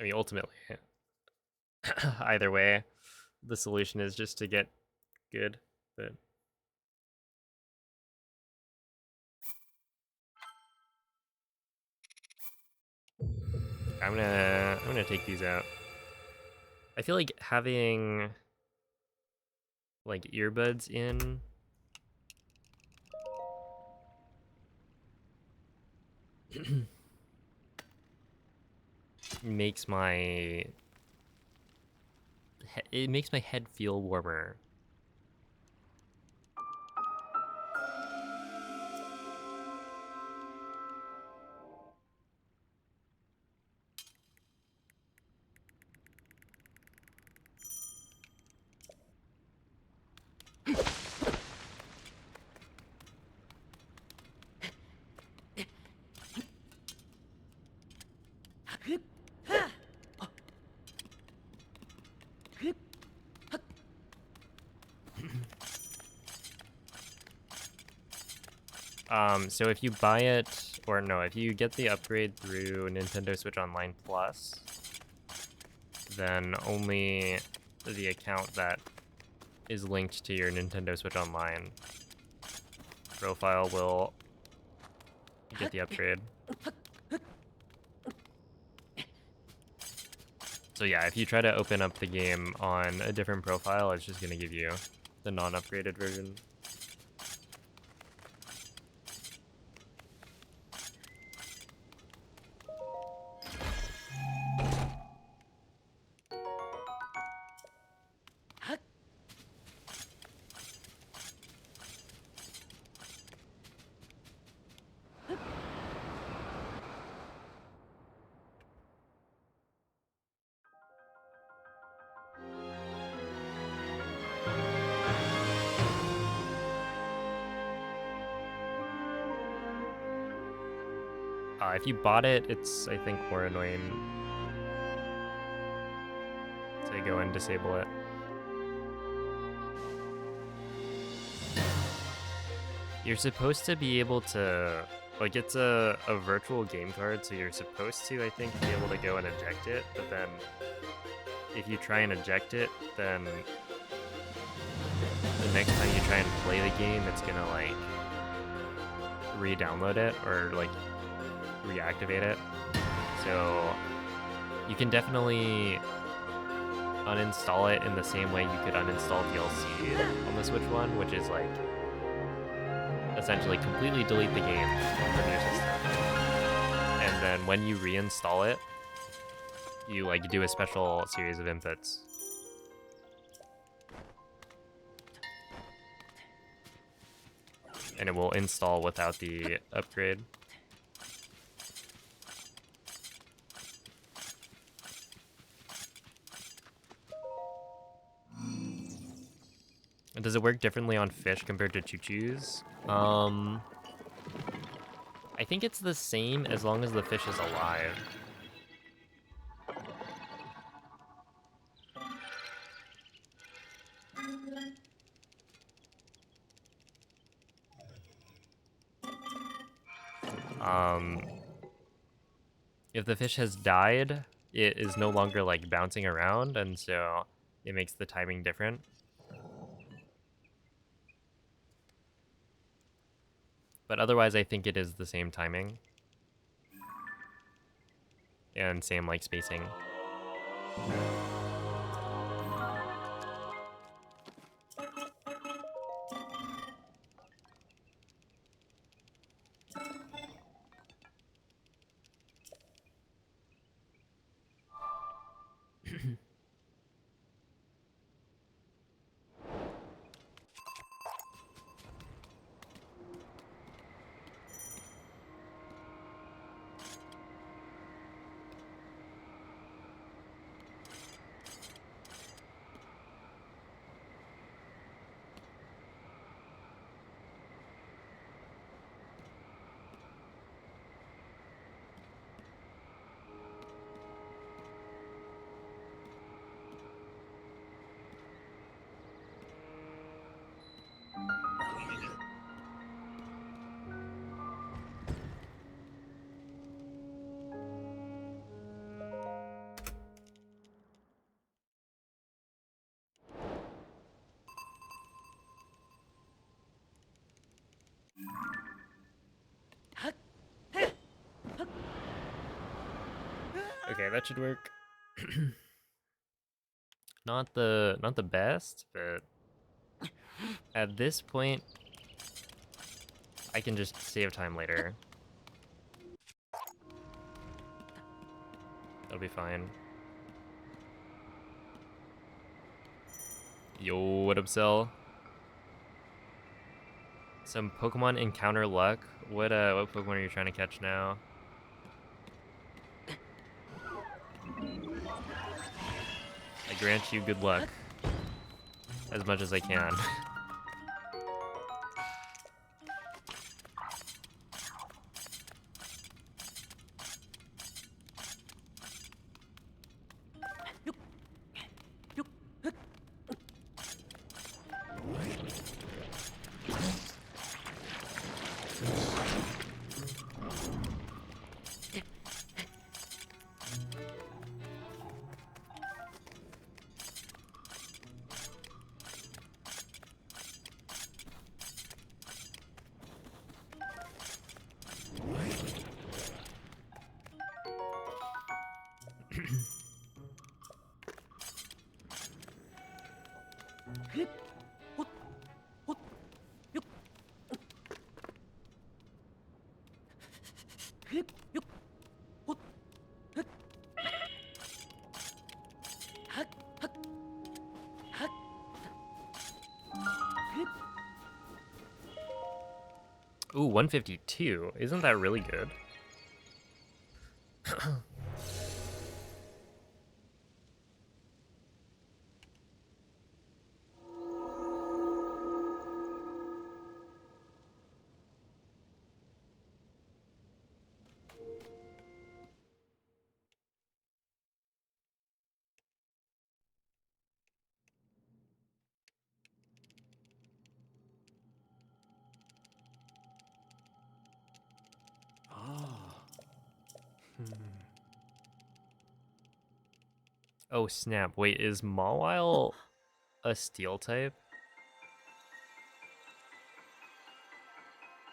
I mean, ultimately, either way, the solution is just to get good, but I'm gonna take these out. I feel like having like earbuds in makes my it makes my head feel warmer. So if you buy it, or no, if you get the upgrade through Nintendo Switch Online Plus, then only the account that is linked to your Nintendo Switch Online profile will get the upgrade. So yeah, if you try to open up the game on a different profile, it's just gonna give you the non-upgraded version. If you bought it, it's, I think, more annoying to go and disable it. You're supposed to be able to, like, it's a virtual game card, so you're supposed to, I think, be able to go and eject it, but then if you try and eject it, then the next time you try and play the game, it's gonna, like, re-download it, or, like, reactivate it. So you can definitely uninstall it in the same way you could uninstall DLC on the Switch One, which is like essentially completely delete the game from your system. And then when you reinstall it, you like do a special series of inputs. And it will install without the upgrade. And does it work differently on fish compared to choo-choos? I think it's the same as long as the fish is alive. If the fish has died, it is no longer like bouncing around, and so it makes the timing different. But otherwise, I think it is the same timing. And same like spacing. Okay, that should work. Not the best, but at this point, I can just save time later. That'll be fine. Yo, what up, Cell? Some Pokemon encounter luck. What Pokemon are you trying to catch now? I grant you good luck. As much as I can. Ooh, 152. Isn't that really good? Oh snap, wait, is Mawile a steel type?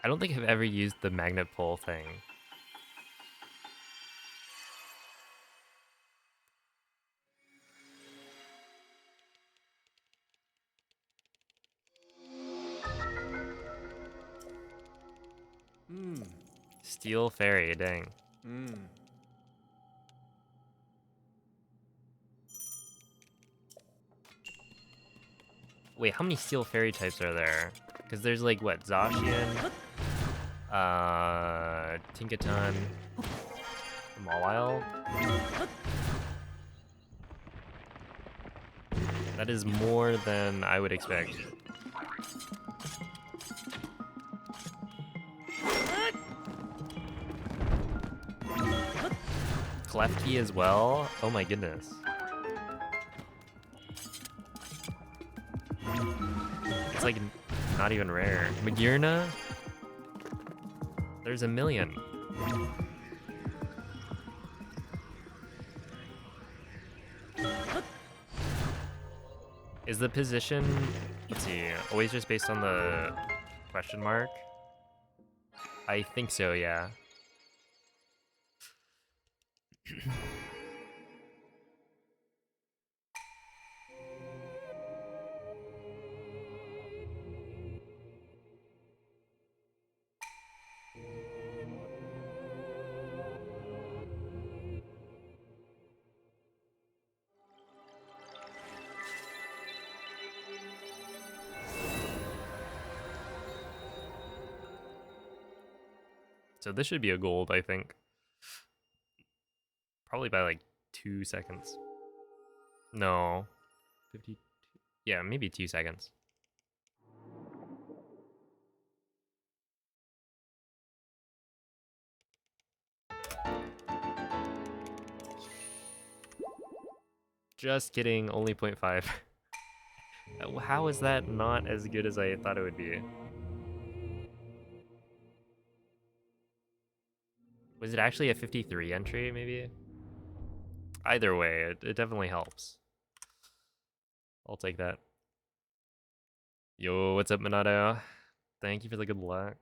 I don't think I've ever used the magnet pull thing. Steel fairy, dang. Wait, how many steel fairy types are there? Because there's like, what, Zacian, Tinkaton, Mawile? That is more than I would expect. Klefki as well? Oh my goodness. It's like not even rare. Magearna? There's a million. Is the position, let's see, always just based on the question mark? I think so, yeah. So this should be a gold, I think. Probably by like 2 seconds. No. 50. Yeah, maybe 2 seconds. Just kidding, only 0.5. How is that not as good as I thought it would be? Was it actually a 53 entry, maybe? Either way, it definitely helps. I'll take that. Yo, what's up, Minato? Thank you for the good luck.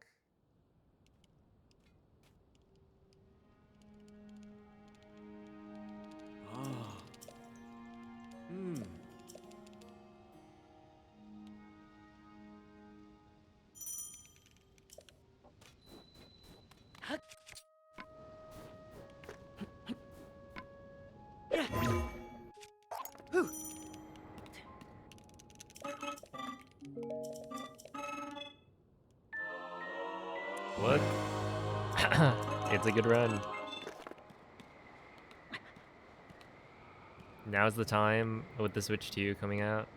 What? It's a good run. Now's the time with the Switch 2 coming out.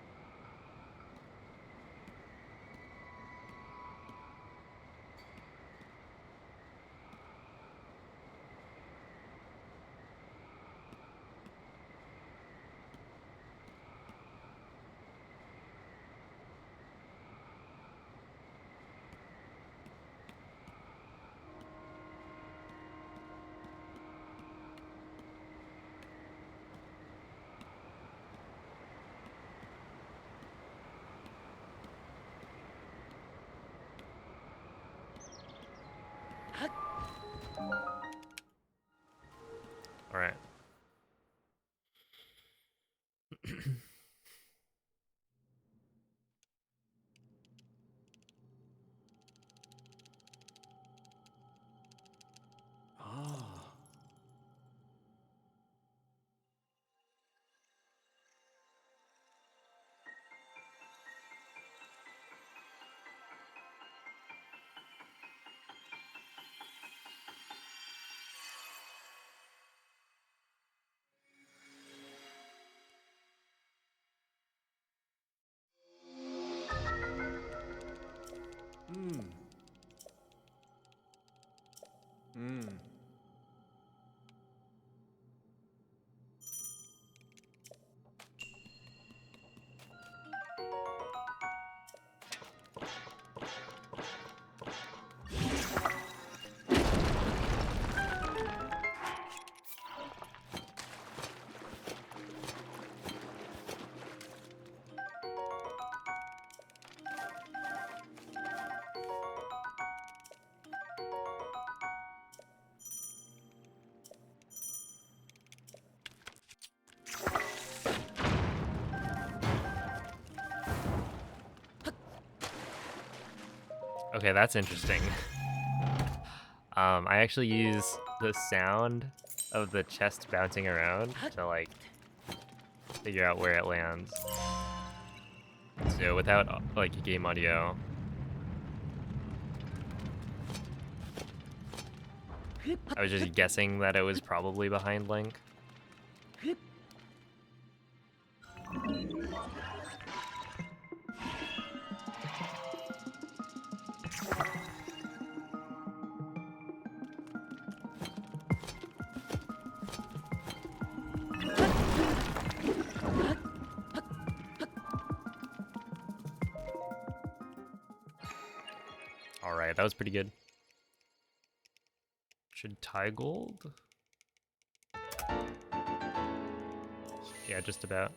All right. Okay, that's interesting. I actually use the sound of the chest bouncing around to like figure out where it lands. So without like game audio, I was just guessing that it was probably behind Link. Alright, that was pretty good. Should tie gold? Yeah, just about.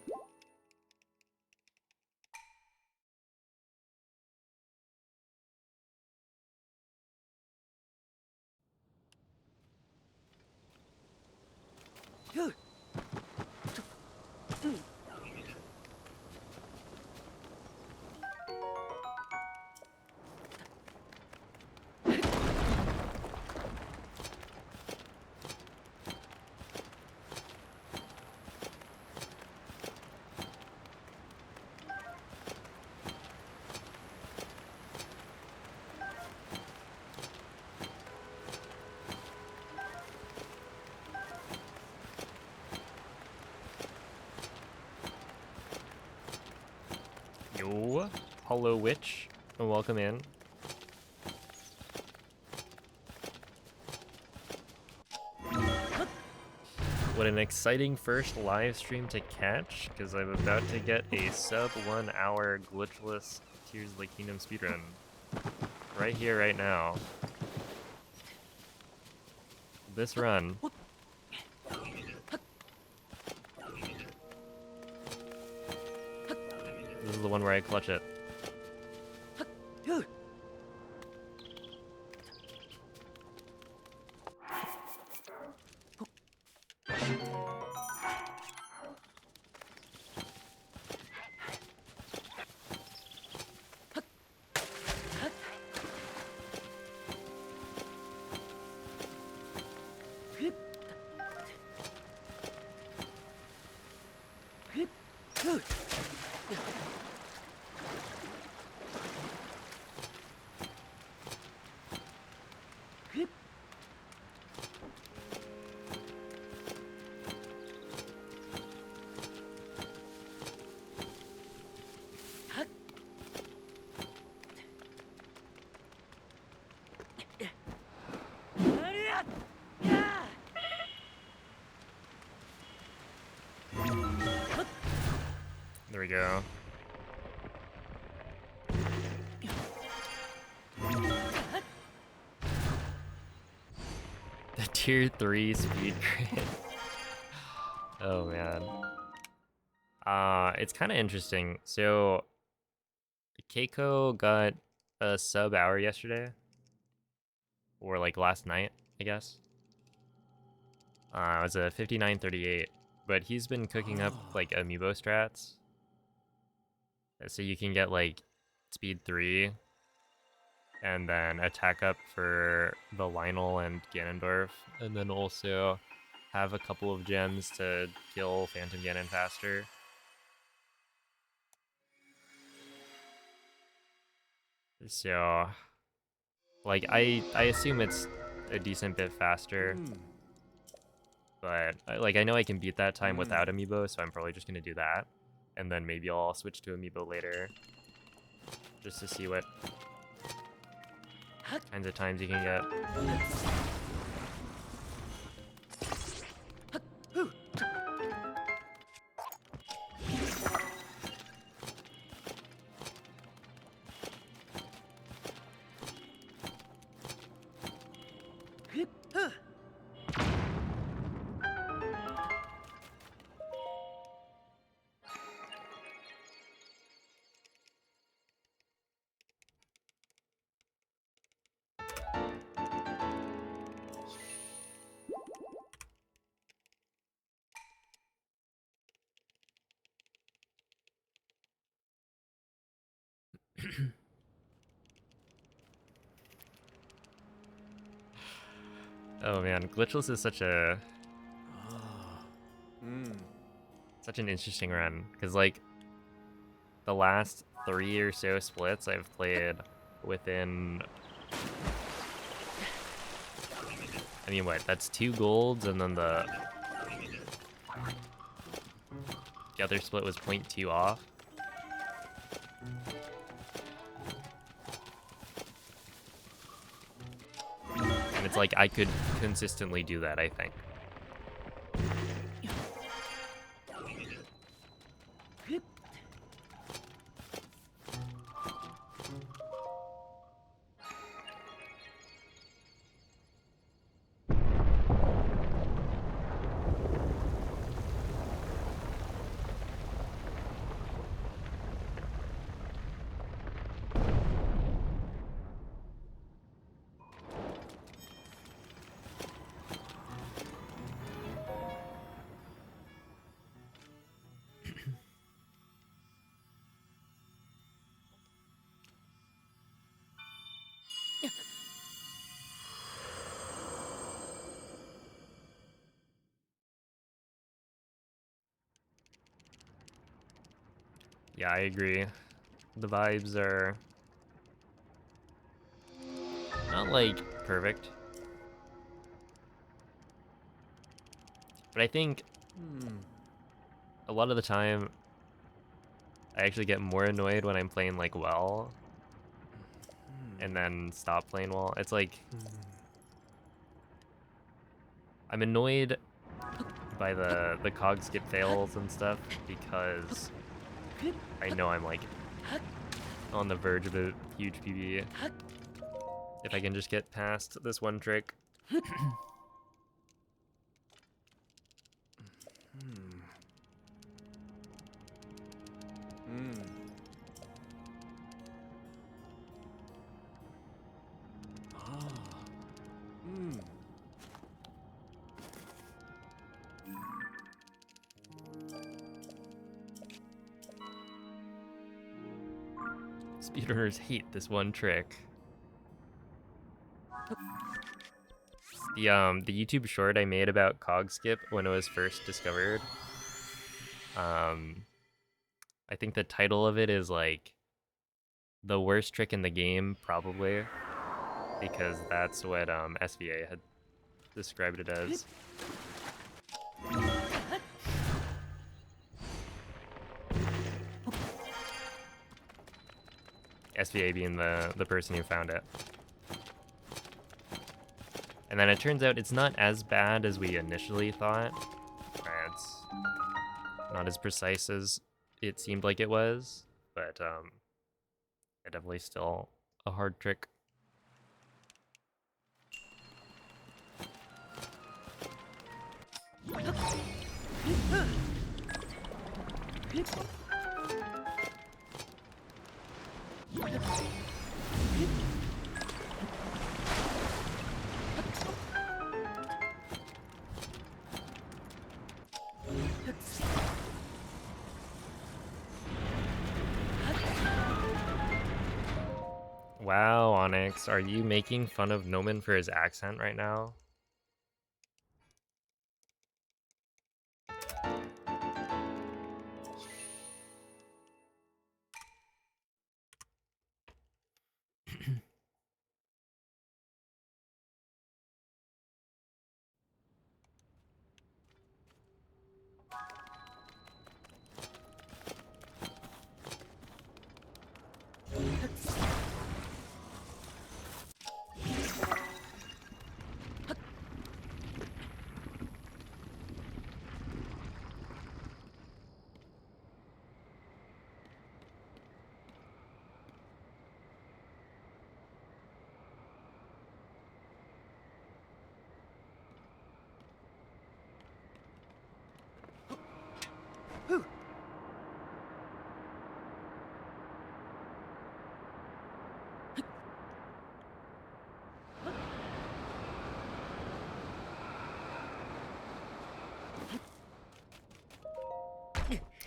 Yo, Hollow Witch, and welcome in. What an exciting first live stream to catch, because I'm about to get a sub 1 hour glitchless Tears of the Kingdom speedrun. Right here, right now. This run. This is the one where I clutch it. go. The tier 3 speed grid. Oh man. It's kind of interesting. So Keiko got a sub hour yesterday, or like last night, I guess. It was a 59:38, but he's been cooking up like amiibo strats, so you can get like speed 3, and then attack up for the Lionel and Ganondorf, and then also have a couple of gems to kill Phantom Ganon faster. So, like, I assume it's a decent bit faster, but like I know I can beat that time without amiibo, so I'm probably just gonna do that, and then maybe I'll switch to amiibo later, just to see what kinds of times you can get. Oh man, Glitchless is such an interesting run, because like the last 3 or so splits I've played within, I mean what, that's 2 golds, and then the other split was 0.2 off. And it's like I could consistently do that, I think. Yeah, I agree. The vibes are not like perfect, but I think a lot of the time I actually get more annoyed when I'm playing like well and then stop playing well. It's like I'm annoyed by the cog skip fails and stuff because I know I'm like on the verge of a huge PB. If I can just get past this one trick. Speedrunners hate this one trick. The YouTube short I made about cog skip when it was first discovered. I think the title of it is like the worst trick in the game, probably, because that's what SVA had described it as. SVA being the person who found it. And then it turns out it's not as bad as we initially thought. It's not as precise as it seemed like it was, but it definitely still a hard trick. Wow, Onyx, are you making fun of Noman for his accent right now?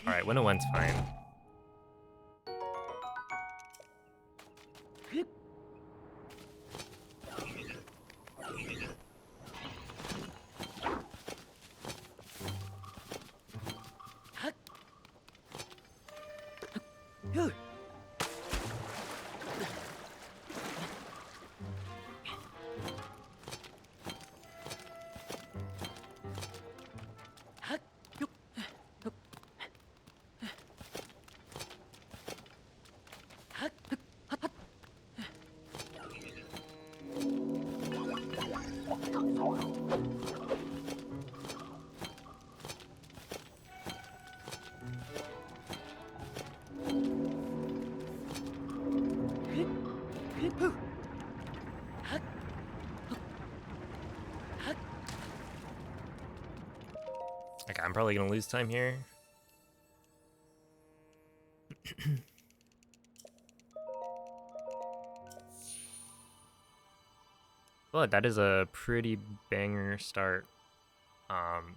Alright, 101's fine. Okay, I'm probably gonna lose time here. But that is a pretty banger start.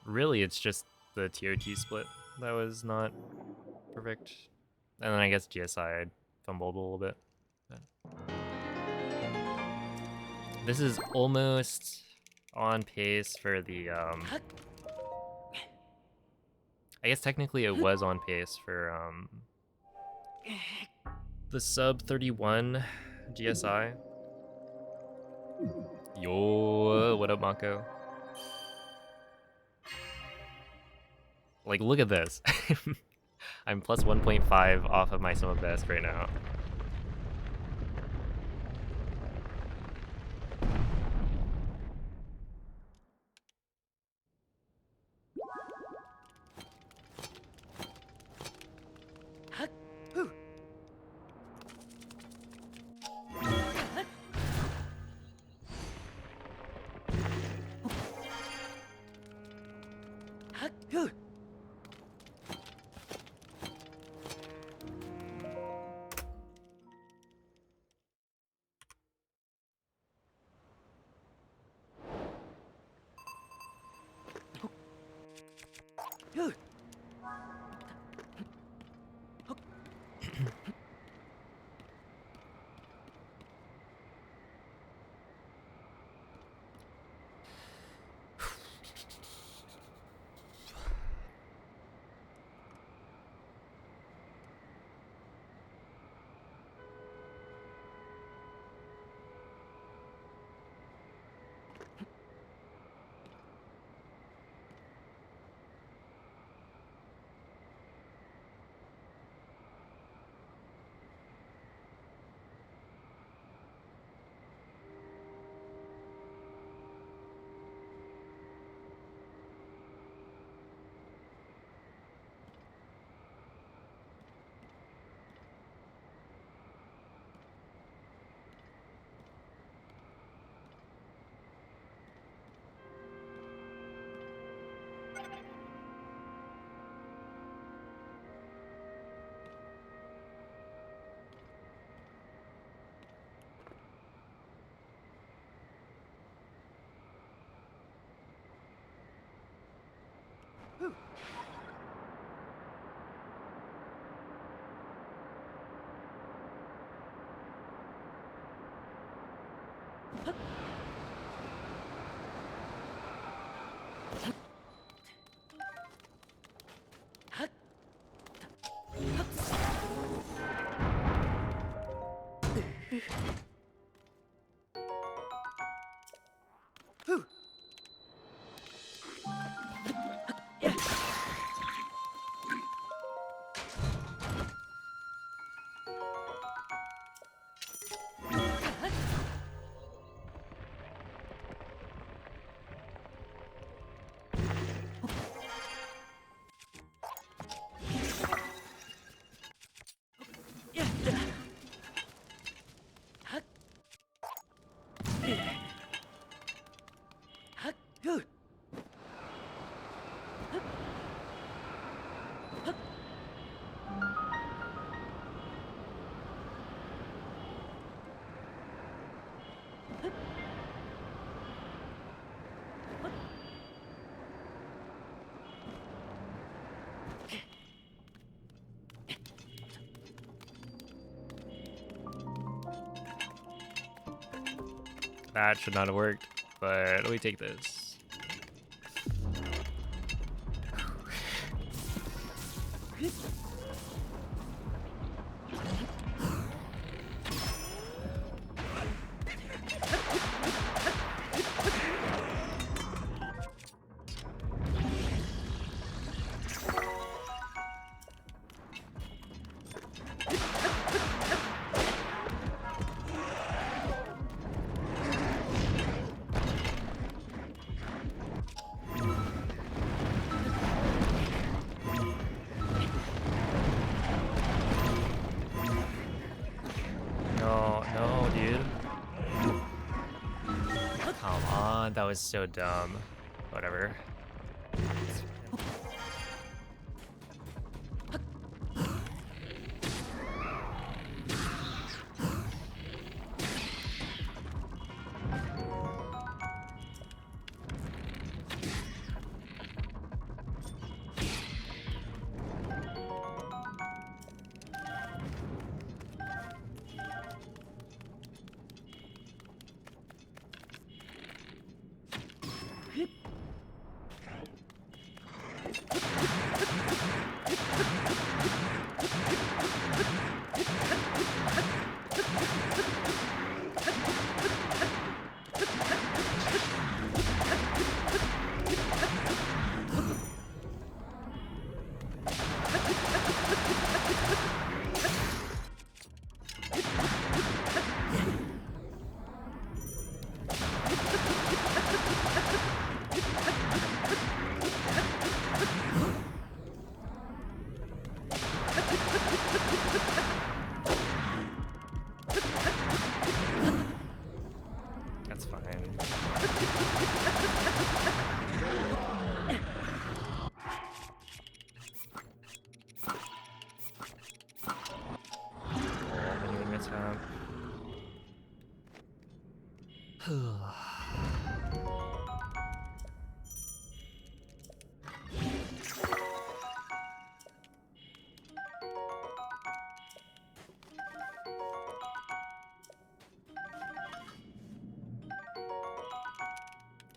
Really, it's just the TOT split that was not perfect. And then I guess GSI fumbled a little bit. But this is almost on pace for the, I guess technically it was on pace for the sub 31 GSI. Yo, what up, Mako? Like, look at this. I'm plus 1.5 off of my sum of best right now. That should not have worked, but we take this. No, dude. Come on, that was so dumb. Whatever. That's fine. Anything that's not.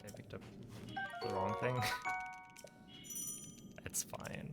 I picked up the wrong thing. It's fine.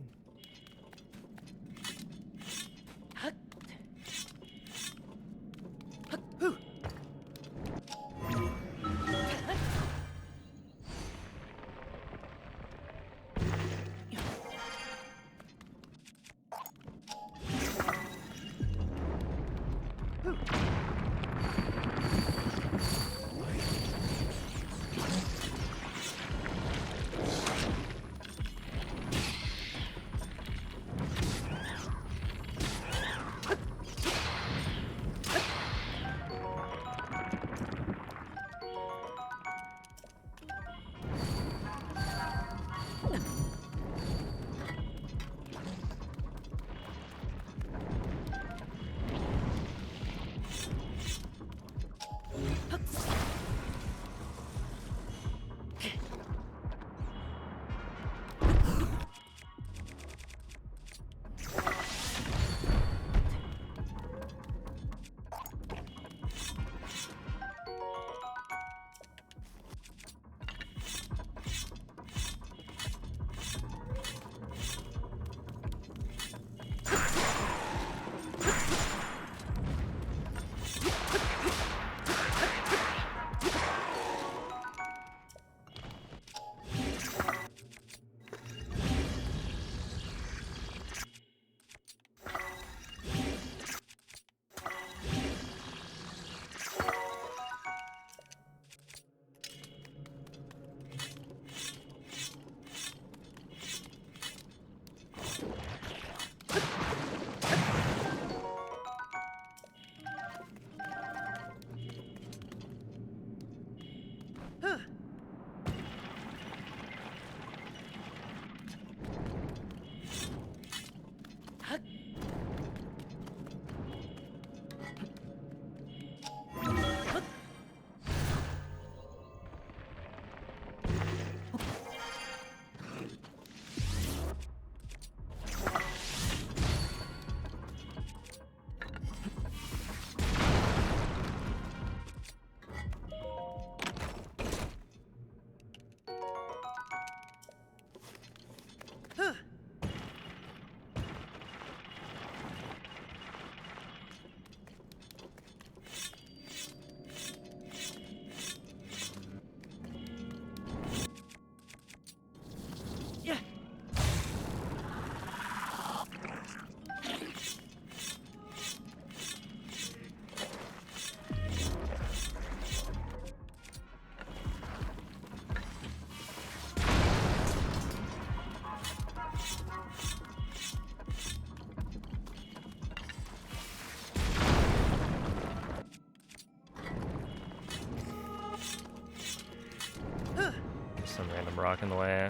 some random rock in the way.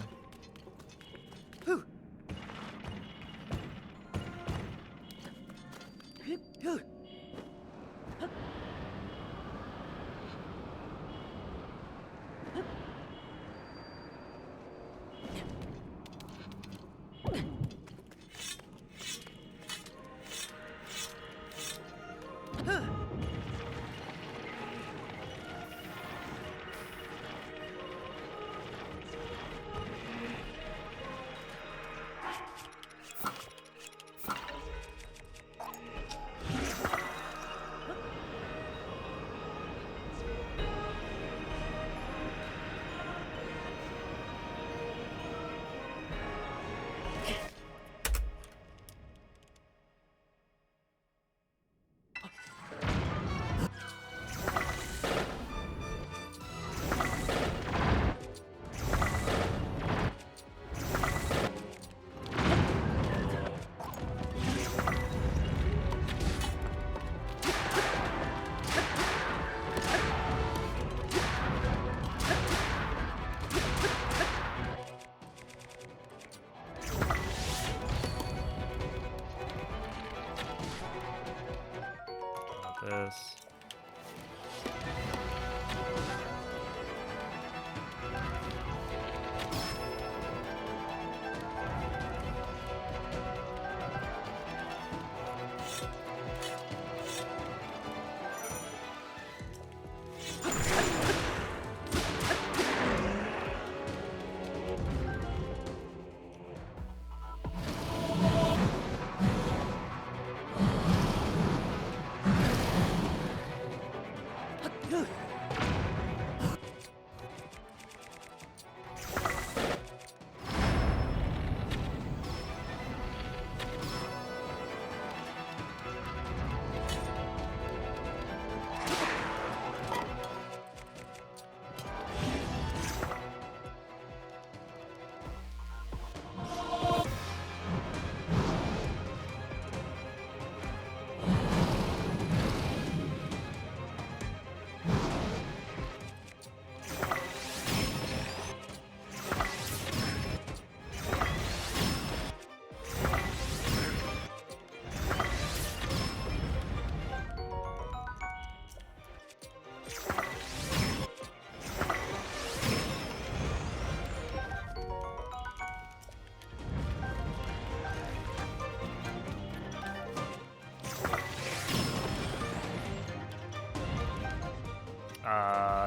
This.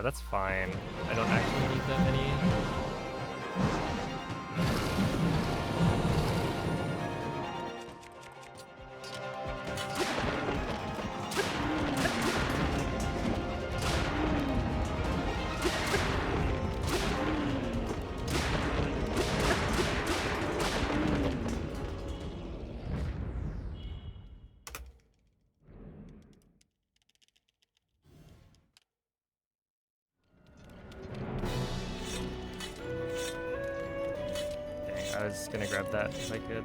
That's fine. I don't actually need that many. I was gonna grab that if I could.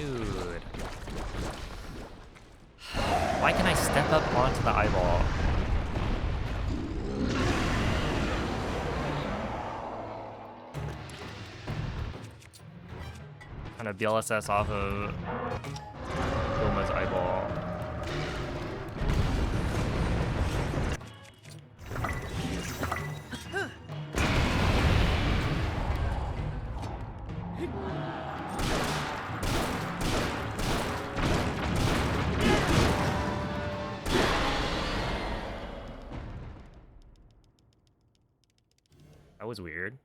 Dude. Why can I step up onto the eyeball? Kind of BLSS off of Goma's eyeball. That was weird.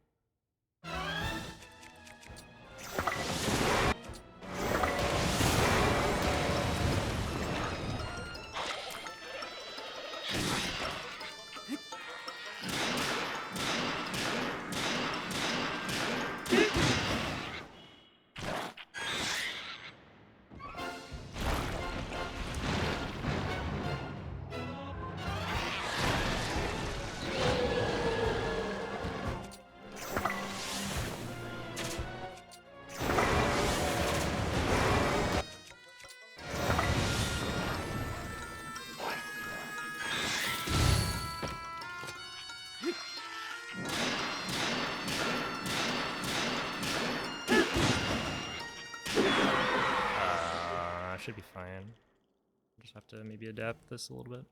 Should be fine. Just have to maybe adapt this a little bit.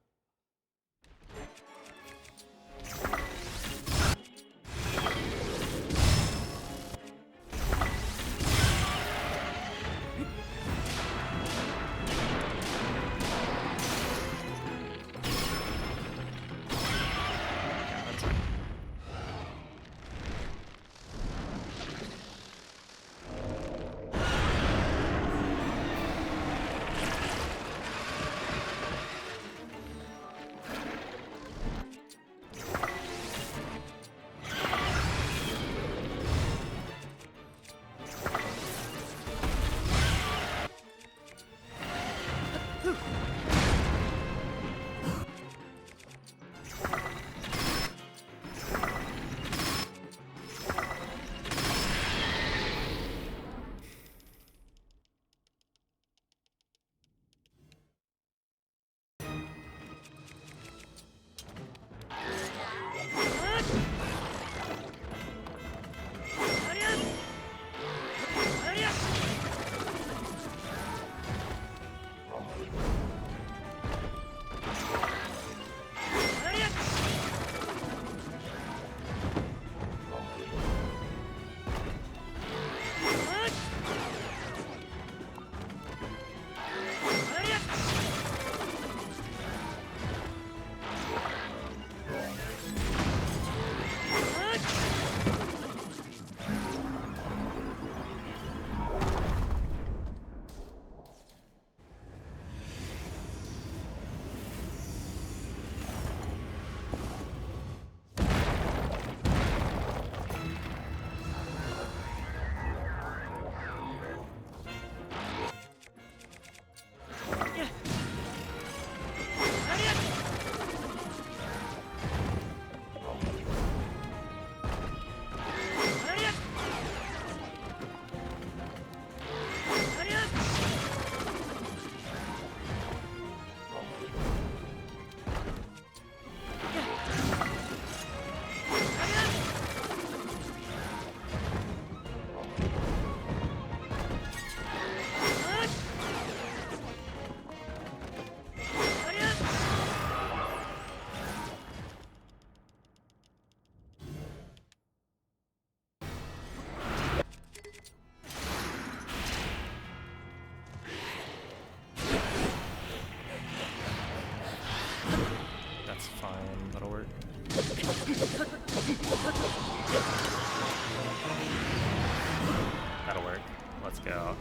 That'll work. Let's go.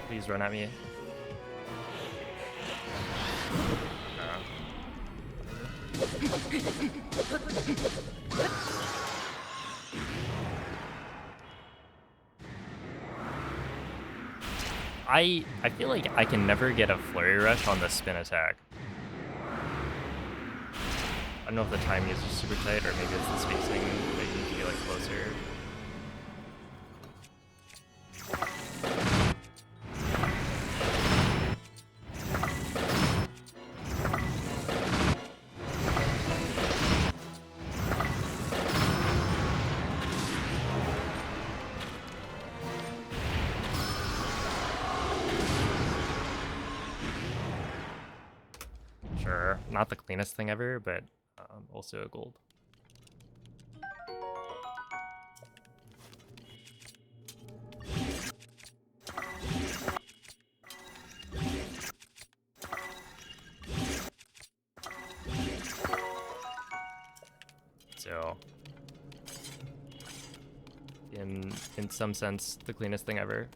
Please run at me. I feel like I can never get a flurry rush on the spin attack. I don't know if the timing is just super tight or maybe it's the spacing that you need to be like closer. Sure, not the cleanest thing ever, but also a gold. So, in some sense, the cleanest thing ever.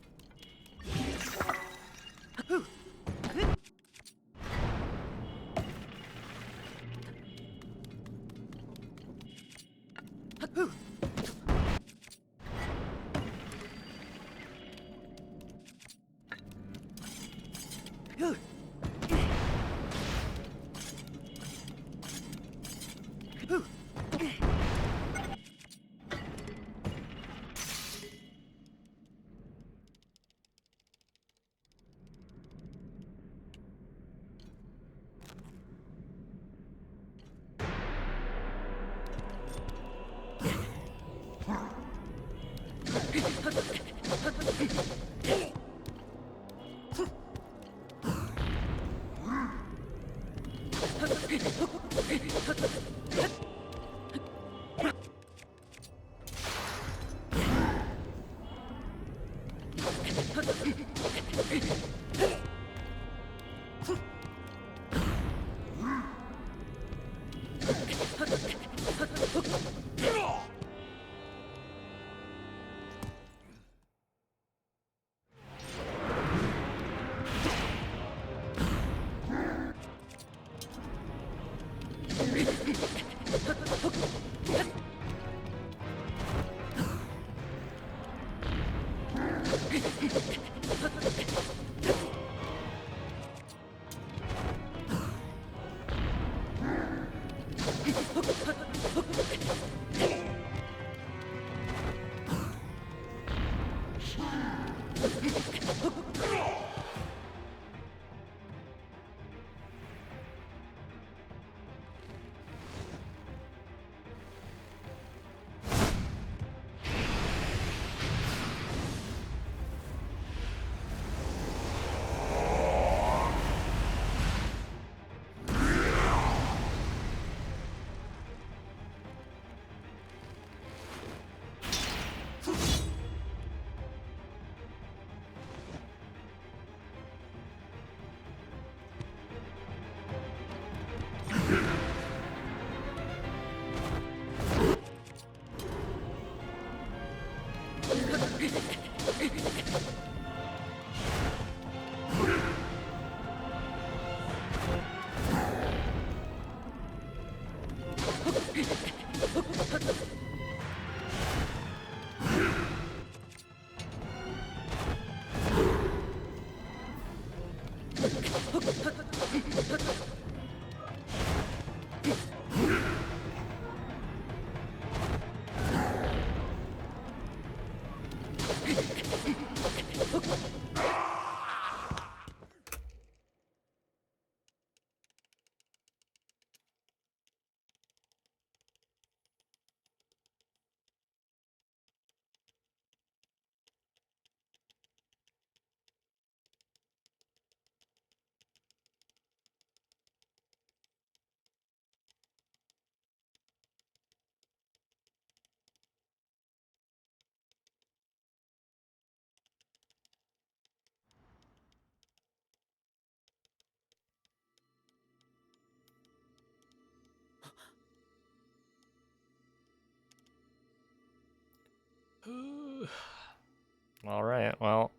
All right, well,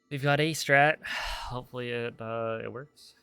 we've got a strat. Hopefully it works.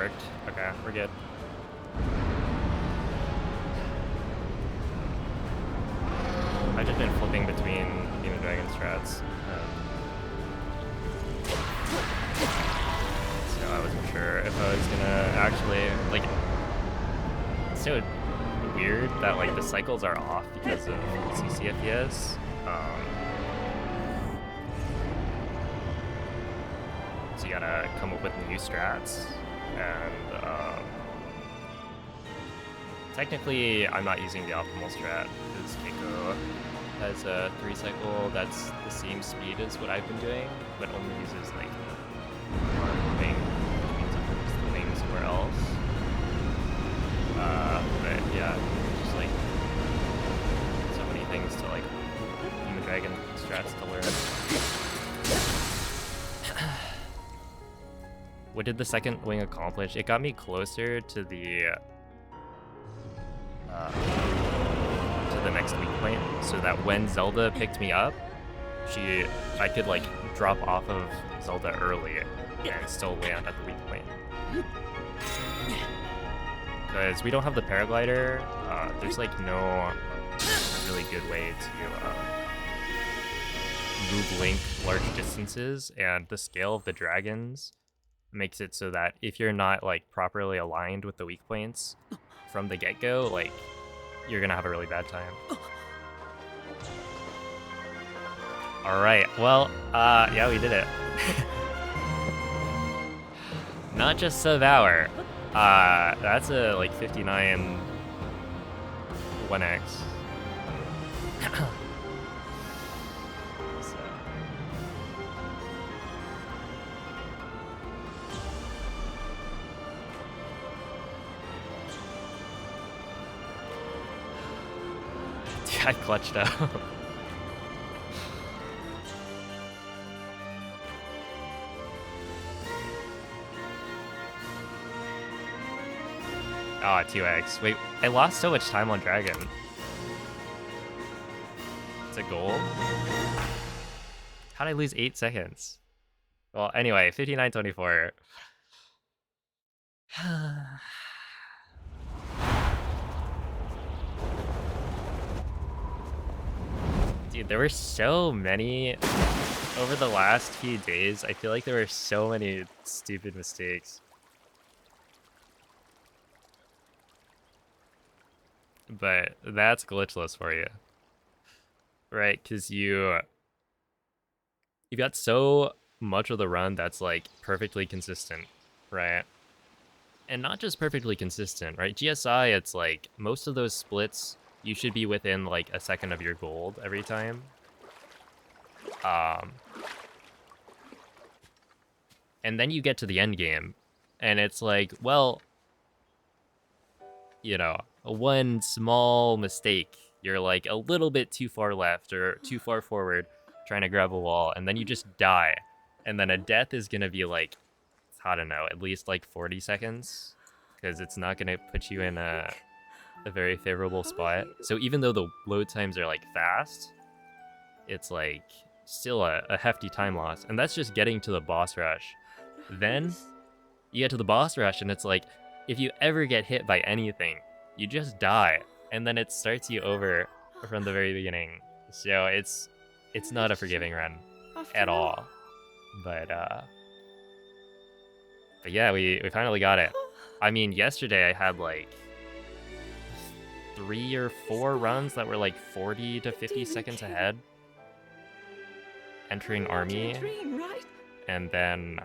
worked. Okay, we're good. I've just been flipping between Demon Dragon strats. So I wasn't sure if I was gonna actually, like, it's so weird that, like, the cycles are off because of CCFPS. So you gotta come up with new strats, and technically I'm not using the optimal strat because Keiko has a 3 cycle that's the same speed as what I've been doing, but only uses like one thing, which means it moves the thing somewhere else. But yeah, just like so many things to like Demon Dragon strats to learn. What did the second wing accomplish? It got me closer to the next weak point, so that when Zelda picked me up, I could like drop off of Zelda early and still land at the weak point. Because we don't have the paraglider, there's like no really good way to move Link large distances, and the scale of the dragons makes it so that if you're not like properly aligned with the weak points from the get-go, like you're gonna have a really bad time. All right, well, yeah, we did it. Not just sub-hour. That's a like 59 1x. So. I clutched out. Oh, 2x. Wait, I lost so much time on Dragon. It's a goal? How'd I lose 8 seconds? Well, anyway, 59-24. Dude, there were so many over the last few days. I feel like there were so many stupid mistakes. But that's glitchless for you. Right? Because you've got so much of the run that's like perfectly consistent, right? And not just perfectly consistent, right? GSI, it's like most of those splits you should be within like a second of your gold every time. And then you get to the end game, and it's like, well, you know, one small mistake, you're like a little bit too far left or too far forward trying to grab a wall, and then you just die. And then a death is gonna be like, I don't know, at least like 40 seconds, because it's not gonna put you in a very favorable spot. So even though the load times are like fast, it's like still a hefty time loss, and that's just getting to the boss rush. Then you get to the boss rush, and it's like, if you ever get hit by anything, you just die, and then it starts you over from the very beginning. So it's not a forgiving run at all. But yeah, we finally got it. I mean, yesterday I had like 3 or 4 runs that were like 40 to 50 seconds ahead entering army, and then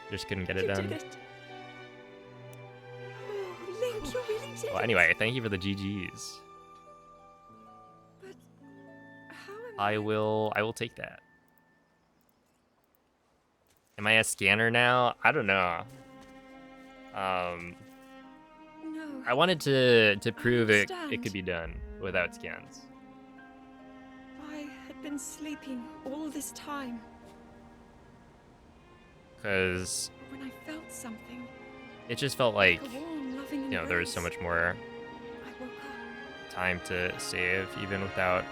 just couldn't get it done. Well, anyway, thank you for the GGs. I will take that. Am I a scanner now? I don't know. I wanted to prove it could be done without scans. I had been sleeping all this time. Because when I felt something, it just felt like, you know, there was so much more time to save even without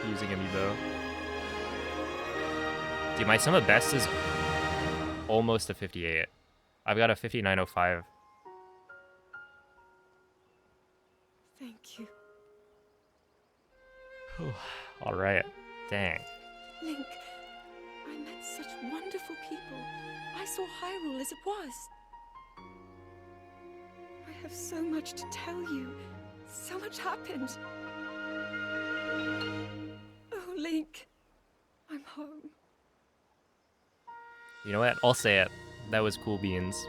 using amiibo. Dude, my sum of best is almost a 58. I've got a 5905. Thank you. All right. Dang. Link, I met such wonderful people. I saw Hyrule as it was. I have so much to tell you. So much happened. Oh, Link, I'm home. You know what? I'll say it. That was cool beans.